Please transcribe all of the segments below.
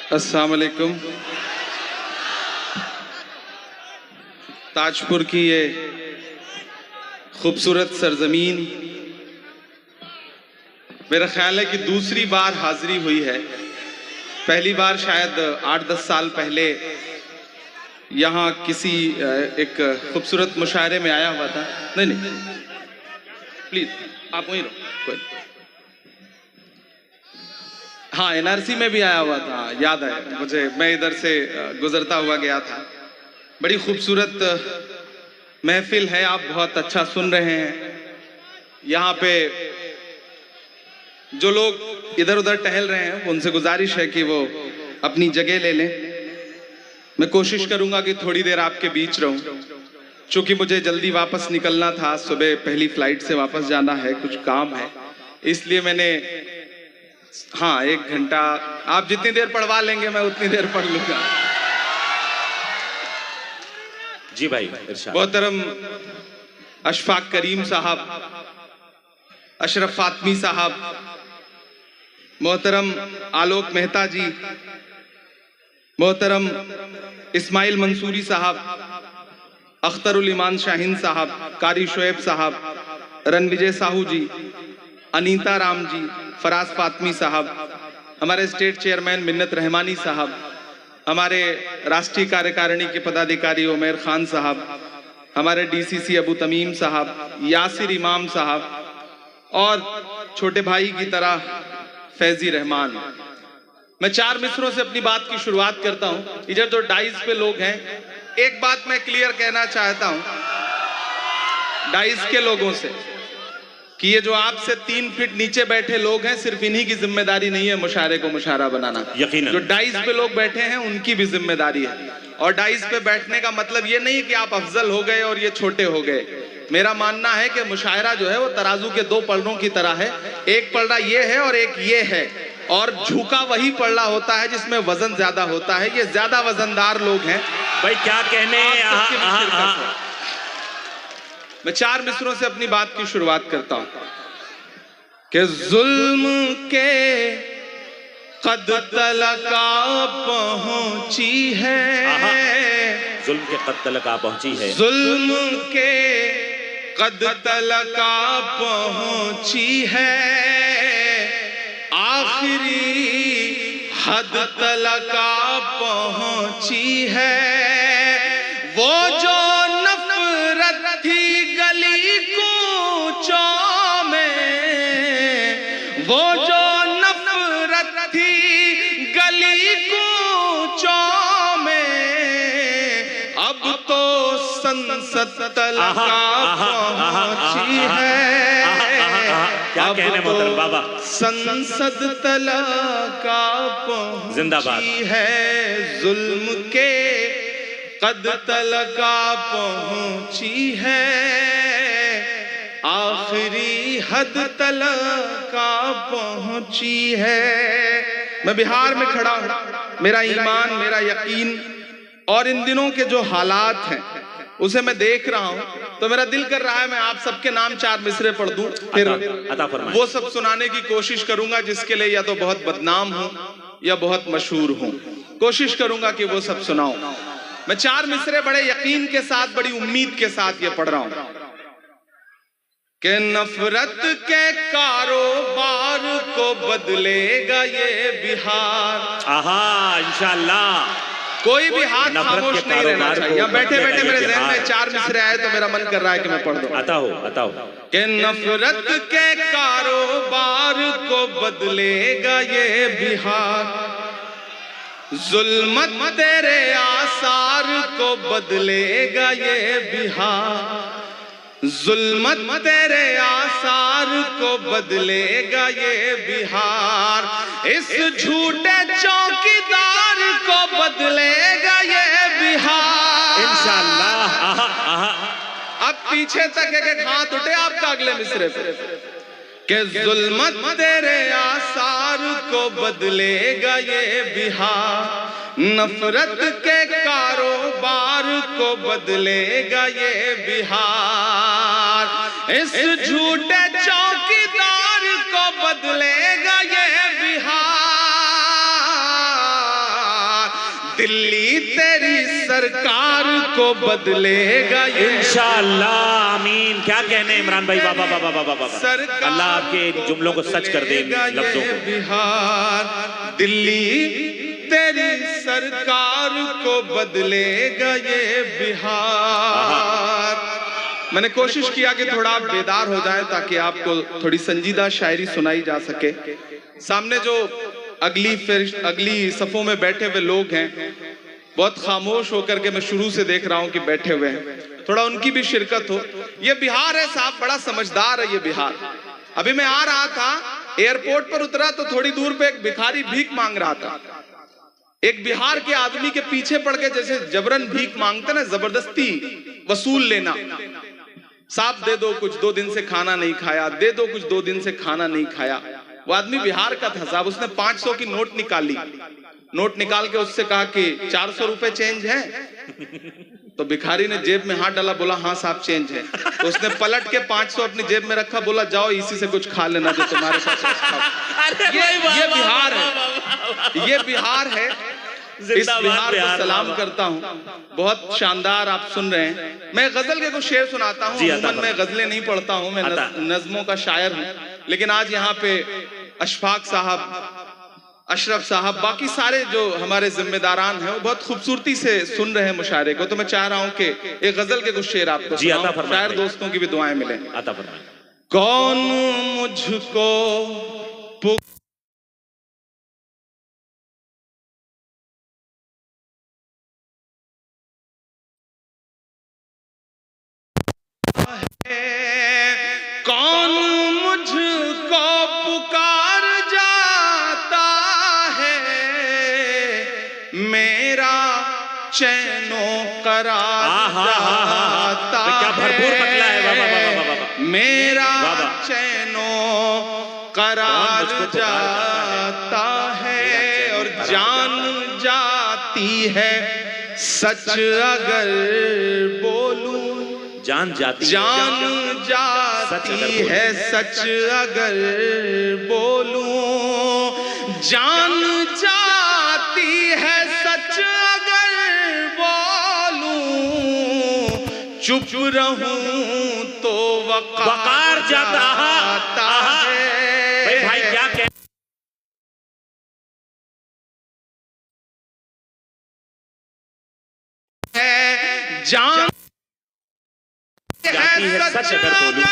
अस्सलाम वालेकुम। ताजपुर की ये खूबसूरत सरजमीन मेरा ख्याल है कि दूसरी बार हाजिरी हुई है। पहली बार शायद 8-10 साल पहले यहाँ किसी एक खूबसूरत मुशायरे में आया हुआ था। नहीं प्लीज आप वहीं रहो, कोई। हाँ, एनआरसी में भी आया हुआ था, याद है मुझे। मैं इधर से गुजरता हुआ गया था। बड़ी खूबसूरत महफिल है, आप बहुत अच्छा सुन रहे हैं। यहाँ पे जो लोग इधर उधर टहल रहे हैं उनसे गुजारिश है कि वो अपनी जगह ले लें। मैं कोशिश करूंगा कि थोड़ी देर आपके बीच रहूं, चूंकि मुझे जल्दी वापस निकलना था। सुबह पहली फ्लाइट से वापस जाना है, कुछ काम है, इसलिए मैंने 1 घंटा, आप जितनी देर पढ़वा लेंगे मैं उतनी देर पढ़ लूंगा। जी भाई। मोहतरम अशफाक करीम साहब, अशरफ फातमी साहब, मोहतरम आलोक मेहता जी, मोहतरम इस्माइल मंसूरी साहब, अख्तरुल ईमान शाहीन साहब, कारी शोएब साहब, रणविजय साहू जी, अनीता राम जी, फराज फातमी साहब, हमारे स्टेट चेयरमैन मिन्नत रहमानी साहब, हमारे राष्ट्रीय कार्यकारिणी के पदाधिकारी उमर खान साहब, हमारे डीसीसी अबू तमीम साहब, यासिर इमाम साहब, और छोटे भाई की तरह फैजी रहमान। मैं 4 मिसरों से अपनी बात की शुरुआत करता हूं। इधर जो डाइस पे लोग हैं, एक बात मैं क्लियर कहना चाहता हूं डाइस के लोगों से कि ये जो आपसे 3 फीट नीचे बैठे लोग हैं, सिर्फ इन्हीं की जिम्मेदारी नहीं है मुशायरे को मुशायरा बनाना। यकीनन। जो डाइस पे लोग बैठे हैं उनकी भी जिम्मेदारी है। और डाइस पे बैठने का मतलब ये नहीं कि आप अफजल हो गए और ये छोटे हो गए। मेरा मानना है कि मुशायरा जो है वो तराजू के 2 पलड़ों की तरह है। एक पलड़ा ये है और एक ये है, और झुका वही पलड़ा होता है जिसमें वजन ज्यादा होता है। ये ज्यादा वजनदार लोग हैं भाई, क्या कहने। मैं 4 मिसरों से अपनी बात की शुरुआत करता हूं कि जुल्म के कद तलका पहुंची है, जुल्म के कद तलका पहुंची है, जुल्म के कद तलका पहुंची है, आखिरी हद तलका पहुंची है। वो जो नफरत थी गली कूचों में, वो जो नफरत थी गली कूचों में, अब तो संसद तलका पहुंची है। क्या कहने मोहतरम बाबा। संसद तलका पहुंची है, जुल्म के कद तलका पहुंची है, आखिरी हद तलका पहुंची है। मैं बिहार में खड़ा हूं, मेरा ईमान, मेरा यकीन और इन दिनों के जो हालात हैं उसे मैं देख रहा हूं, तो मेरा दिल कर रहा है मैं आप सबके नाम 4 मिसरे पढ़ दूं, फिर वो सब सुनाने की कोशिश करूंगा जिसके लिए या तो बहुत बदनाम हूं या बहुत मशहूर हूं। कोशिश करूंगा कि वो सब सुनाऊं। मैं 4 मिसरे बड़े यकीन के साथ, बड़ी उम्मीद के साथ ये पढ़ रहा हूं कि नफरत के कारोबार को बदलेगा ये बिहार। इंशाअल्लाह। कोई भी हाथ खामोश नहीं रहना चाहिए। बैठे बैठे मेरे ज़हन में 4 मिसरे आए तो मेरा मन कर रहा है कि मैं पढ़ दूं। आता हो कि नफरत के कारोबार को बदलेगा ये बिहार, जुल्मत तेरे आसार को बदलेगा ये बिहार, जुल्मत तेरे आसार को बदलेगा ये बिहार, इस झूठे चौकीदार को बदलेगा ये बिहार इंशाअल्लाह। अब पीछे तक एक हाथ उठे आपका अगले मिसरे पे कि जुल्मत तेरे आसार को बदलेगा ये बिहार, नफरत के कारोबार को बदलेगा ये बिहार, इस झूठे चौकीदार को बदलेगा ये बिहार, دلی تیری سرکار کو بدلے گا یہ انشاءاللہ آمین. کیا کہنے عمران بھائی؟ بابا بابا بابا بابا. سرکار اللہ آپ کے جملوں کو سچ کر دے لفظوں کو. بہار دلی تیری سرکار کو بدلے گا یہ بہار. میں نے کوشش کیا کہ تھوڑا آپ بیدار ہو جائیں تاکہ آپ کو تھوڑی سنجیدہ شاعری سنائی جا سکے. سامنے جو اگلی صفوں میں بیٹھے ہوئے لوگ ہیں بہت خاموش ہو کر کے میں شروع سے دیکھ رہا ہوں کہ بیٹھے ہوئے ہیں, تھوڑا ان کی بھی شرکت ہو. یہ بہار ہے صاحب, بڑا سمجھدار ہے یہ بہار. ابھی میں آ رہا تھا, ایئرپورٹ پر اترا تو تھوڑی دور پہ ایک بھکاری بھیک مانگ رہا تھا. ایک بہار کے آدمی کے پیچھے پڑ کے جیسے جبرن بھیک مانگتے نا, زبردستی وصول لینا. صاحب دے دو کچھ, 2 دن سے کھانا نہیں کھایا, دے دو کچھ, 2 دن سے کھانا نہیں کھایا. وہ آدمی بہار کا تھا صاحب, اس نے 500 کی نوٹ نکالی. نوٹ نکال کے اس سے کہا کہ 400 روپے چینج ہے. تو بھکاری نے جیب میں ہاتھ ڈالا, بولا ہاں صاحب چینج ہے. تو اس نے پلٹ کے 500 اپنی جیب میں رکھا, بولا جاؤ اسی سے کچھ کھا لینا جو تمہارے پاس. یہ بہار ہے, یہ بہار ہے. اس بہار کو سلام کرتا ہوں. بہت شاندار آپ سن رہے ہیں. میں غزل کے کچھ شعر سناتا ہوں. عموماً میں غزلیں نہیں پڑھتا ہوں, میں نظموں کا شاعر ہوں. لیکن آج یہاں پہ اشفاق صاحب, اشرف صاحب, باقی سارے جو ہمارے ذمہ داران ہیں وہ بہت خوبصورتی سے سن رہے ہیں مشاعرے کو. تو میں چاہ رہا ہوں کہ ایک غزل کے کچھ شعر آپ کو سناؤں, شاعر دوستوں کی بھی دعائیں ملیں. عطا فرمائیں. کون مجھ کو کون مجھ کو پکار جاتا ہے, میرا چین و قرار جاتا ہے, میرا چین و قرار جاتا ہے. اور جان جاتی ہے سچ اگر بولوں, جان جاتی ہے سچ اگر بولوں, جان جاتی ہے سچ اگر بولوں, چپ رہوں تو وقار جاتا ہے. بھائی کیا کہہ جان جاتی ہے سچ اگر بولوں,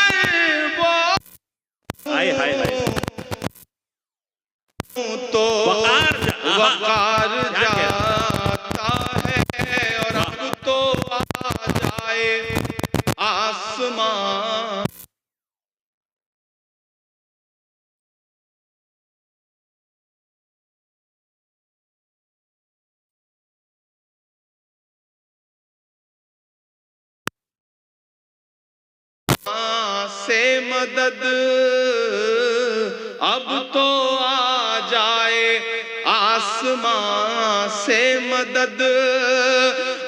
ہائے ہائے ہائے, تو وقار جاتا ہے. اور اب تو آ جائے آسمان سے مدد, اب تو آ جائے آسمان سے مدد,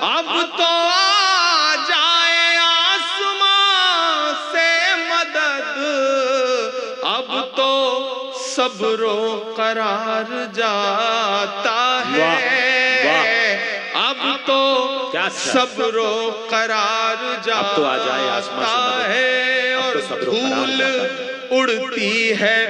اب تو آ جائے آسمان سے مدد, اب تو صبر و قرار جاتا ہے, اب تو صبر و قرار جاتا ہے. اور دھول اڑتی ہے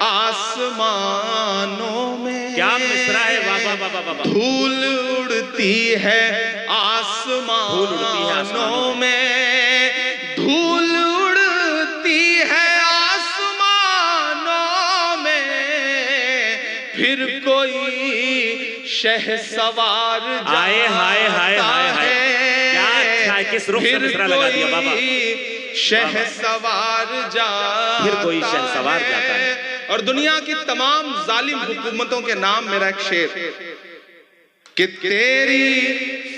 آسمانوں میں, کیا مصرع ہے, بابا بابا بابا, دھول اڑتی ہے آسمانوں میں, دھول اڑتی ہے آسمانوں میں, پھر کوئی شہ سوار جاتا ہے. کس رخ سے مصرع لگا دیا بابا, شہ سوار جاتا ہے. اور دنیا کی تمام ظالم حکومتوں کے نام میرا ایک شعر, کہ تیری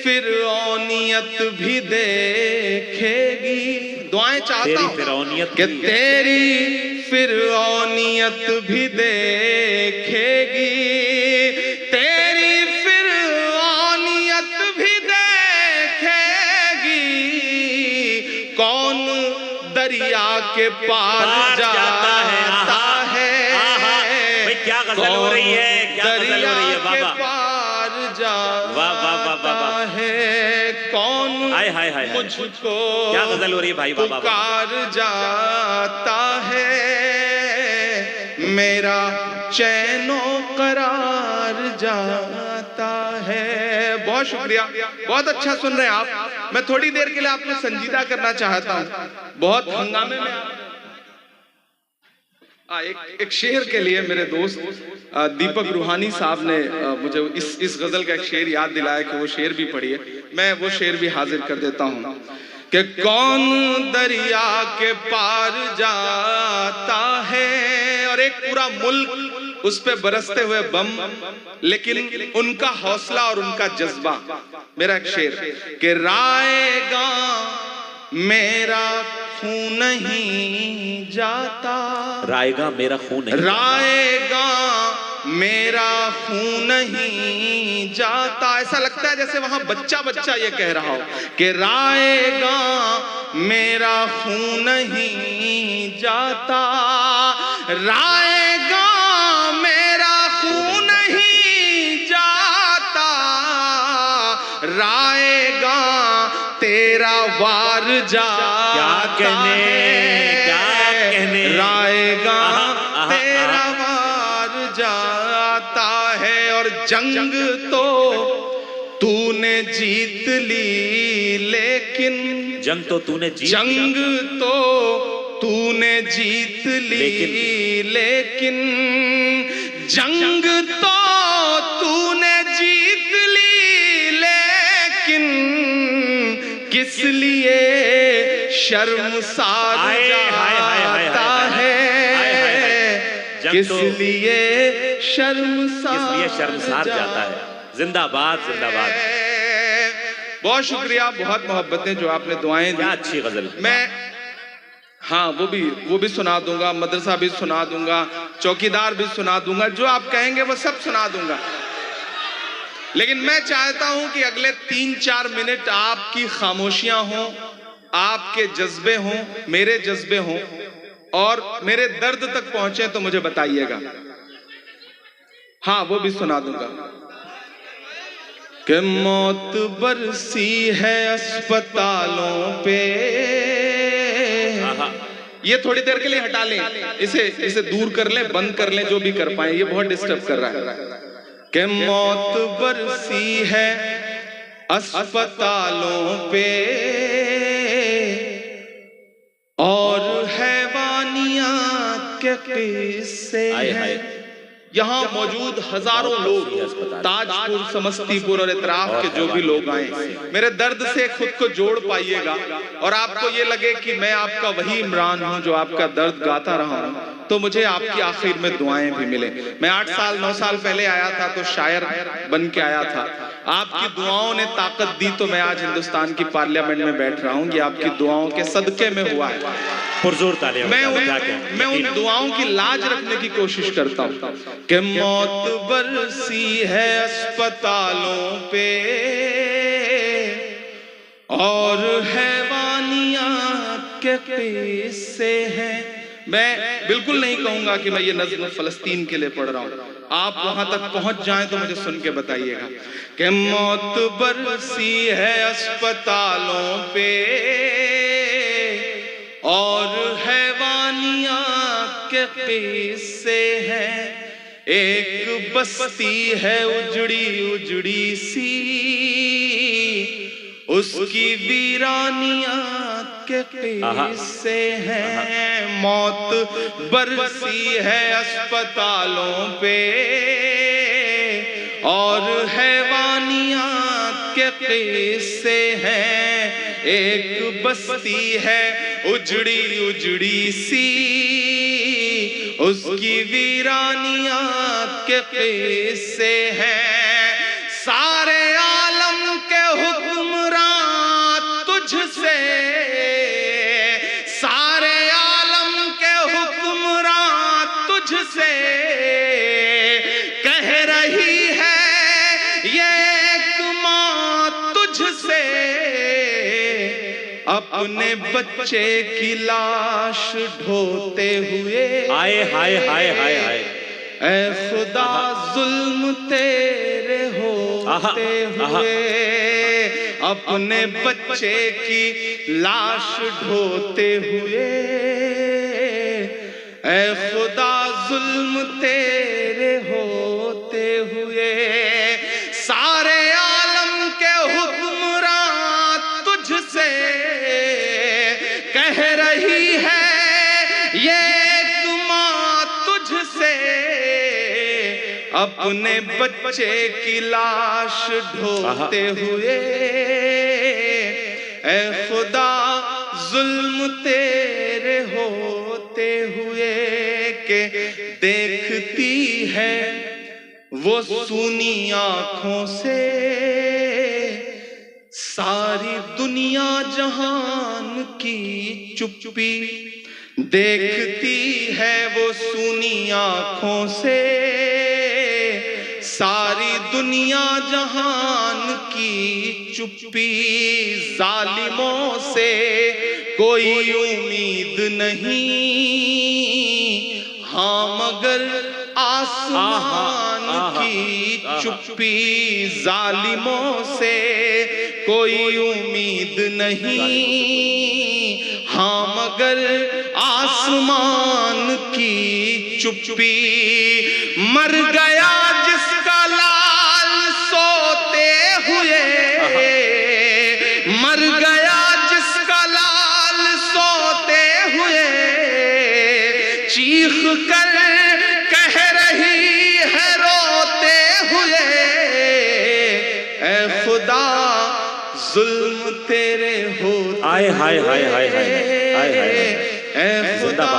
فرعونیت بھی دیکھے گی. دعائیں چاہتا ہوں کہ تیری فرعونیت بھی دیکھے گی, تیری فرعونیت بھی دیکھے گی. کون دریا کے پار جاتا ہے, کیا غزل ہو رہی ہے, کیا غزل ہو رہی ہے بابا, پار जाता है, कौन हाय हाय हाय हाय। मुझको क्या गजल हो रही है भाई, वाह पुकार जाता है, मेरा चैनो करार जाता है। बहुत शुक्रिया, बहुत अच्छा सुन रहे हैं आप। मैं थोड़ी देर के लिए आपको संजीदा करना चाहता हूँ, बहुत हंगामे में एक शेर के लिए मेरे दोस्त दीपक रूहानी साहब ने मुझे इस गजल का एक शेर याद दिलाया कि वो शेर भी पढ़िए। मैं वो शेर भी हाजिर कर देता हूँ कि कौन दरिया के पार जाता है, और एक पूरा मुल्क उस पे बरसते हुए बम, लेकिन उनका हौसला और उनका जज्बा। मेरा एक शेर कि रायगा मेरा खून नहीं जाता, रायगा मेरा खून नहीं, रायगा मेरा खून नहीं जाता। ऐसा लगता है जैसे वहां बच्चा बच्चा ये कह रहा हो कि रायगा मेरा खून नहीं जाता, रायगा मेरा खून नहीं जाता, रायगा तेरा वार जाता है, क्या कहने रायगा तेरा वार जाता है। और जंग तो तूने जीत ली, लेकिन जंग तो तूने जीत, जंग तो तूने जीत ली, लेकिन जंग तो तूने जीत ली, लेकिन किस लिए शर्मसार जाता है, किस लिए शर्मसार जाता है। जिंदाबाद जिंदाबाद। बहुत शुक्रिया, बहुत मोहब्बतें जो आपने दुआएं दी। क्या अच्छी गजल। मैं हाँ वो भी सुना दूंगा, मदरसा भी सुना दूंगा, चौकीदार भी सुना दूंगा, जो आप कहेंगे वो सब सुना दूंगा। लेकिन मैं चाहता हूं कि अगले 3-4 मिनट आपकी खामोशियां हों, आपके जज्बे हों, मेरे जज्बे हों, और मेरे दर्द तक पहुंचे तो मुझे बताइएगा। हाँ वो भी सुना दूंगा कि मौत बरसी है अस्पतालों पे। ये थोड़ी देर के लिए हटा लें, इसे दूर कर लें, बंद कर लें, जो भी कर पाए, ये बहुत डिस्टर्ब कर रहा है। कि मौत बरसी है अस्पतालों पे और हैवानियत के किस्से हैं। यहाँ मौजूद हजारों लोग, ताजपुर, समस्तीपुर और इतराफ के जो भी लोग आए, मेरे दर्द से खुद को जोड़ पाइएगा, और आपको ये लगे कि मैं आपका वही इमरान हूँ जो आपका दर्द गाता रहा हूँ, तो मुझे आपकी आखिर में दुआएं भी मिले। मैं 8 साल 9 साल पहले आया था तो शायर बन के आया था, आपकी दुआओं ने ताकत दी तो मैं आज हिंदुस्तान की पार्लियामेंट में बैठ रहा हूँ। ये आपकी दुआओं के सदके में हुआ है। मैं उन दुआओं की लाज रखने की कोशिश करता हूँ कि मौत बरसी है अस्पतालों पे और हैवानियत के किस्से हैं। मैं बिल्कुल नहीं कहूंगा कि मैं ये नज़्म फलस्तीन के लिए पढ़ रहा हूँ, आप वहां तक पहुंच जाएं तो मुझे सुन के बताइएगा कि मौत बरसी है अस्पतालों पे और हैवानियत के किस्से हैं। एक बस्ती है उजड़ी उजड़ी सी, उसकी वीरानियत के किस्से हैं। मौत बरसी है अस्पतालों पे और हैवानियत के किस्से हैं। एक बस्ती है उजड़ी उजड़ी सी, उसकी वीरानियत के किस्से हैं। सारे आलम के हुक्मरान तुझसे, सारे आलम के हुक्मरान तुझसे कह रही है ये एक माँ तुझसे अपने बच्चे की लाश ढोते हुए। हाय हाय हाय हाय हाय। ऐ खुदा जुल्म तेरे हो ہوتے ہوئے اپنے بچے کی لاش ڈھوتے ہوئے اے خدا ظلم تیرے ہوتے ہوئے سارے عالم کے حکمران تجھ سے کہہ رہی ہے یہ ایک ماں تجھ سے اپنے بچے کی لاش ڈھوتے ہوئے اے خدا ظلم تیرے ہوتے ہوئے کہ دیکھتی ہے وہ سونی آنکھوں سے ساری دنیا جہان کی چپی دیکھتی ہے وہ سونی آنکھوں سے ساری دنیا جہان کی چپی ظالموں سے کوئی امید نہیں ہاں مگر آسمان کی چپی ظالموں سے کوئی امید نہیں ہاں مگر آسمان کی چپی مر گیا جس کا لال سوتے ہوئے مر گیا جس کا لال سوتے ہوئے چیخ کر کہہ رہی ہے روتے ہوئے اے خدا ظلم تیرے ہوتے آئے ہائے ہائے ہائے ہائے ہائے ہائے اے خدا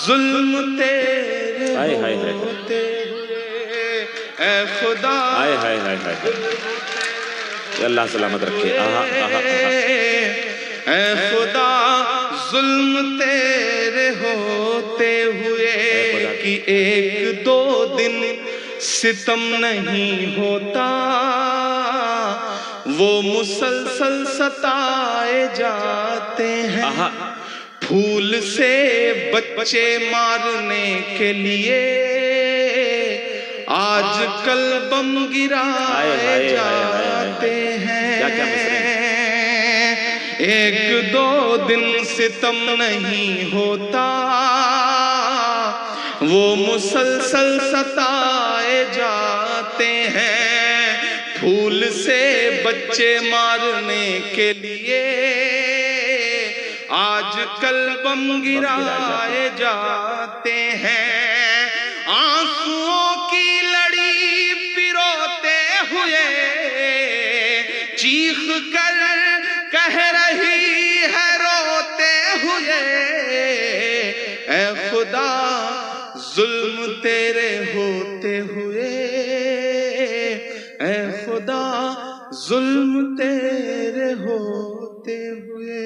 ظلم تیرے ہائے ہائے ہائے ہوتے ہوئے اے خدا ہائے ہائے ہائے ہائے اللہ سلامت رکھے اے خدا ظلم تیرے ہوتے ہوئے کہ ایک دو دن ستم نہیں ہوتا وہ مسلسل ستائے جاتے ہیں پھول سے بچے مارنے کے لیے آج کل بم گرائے جاتے ہیں ایک دو دن ستم نہیں ہوتا وہ مسلسل ستائے جاتے ہیں پھول سے بچے مارنے کے لیے آج کل بم گرائے جاتے ہیں آنسوؤں کی لڑی پروتے ہوئے چیخ کر کہہ رہی ہے روتے ہوئے اے خدا ظلم تیرے ہوتے ہوئے اے خدا ظلم تیرے ہوتے ہوئے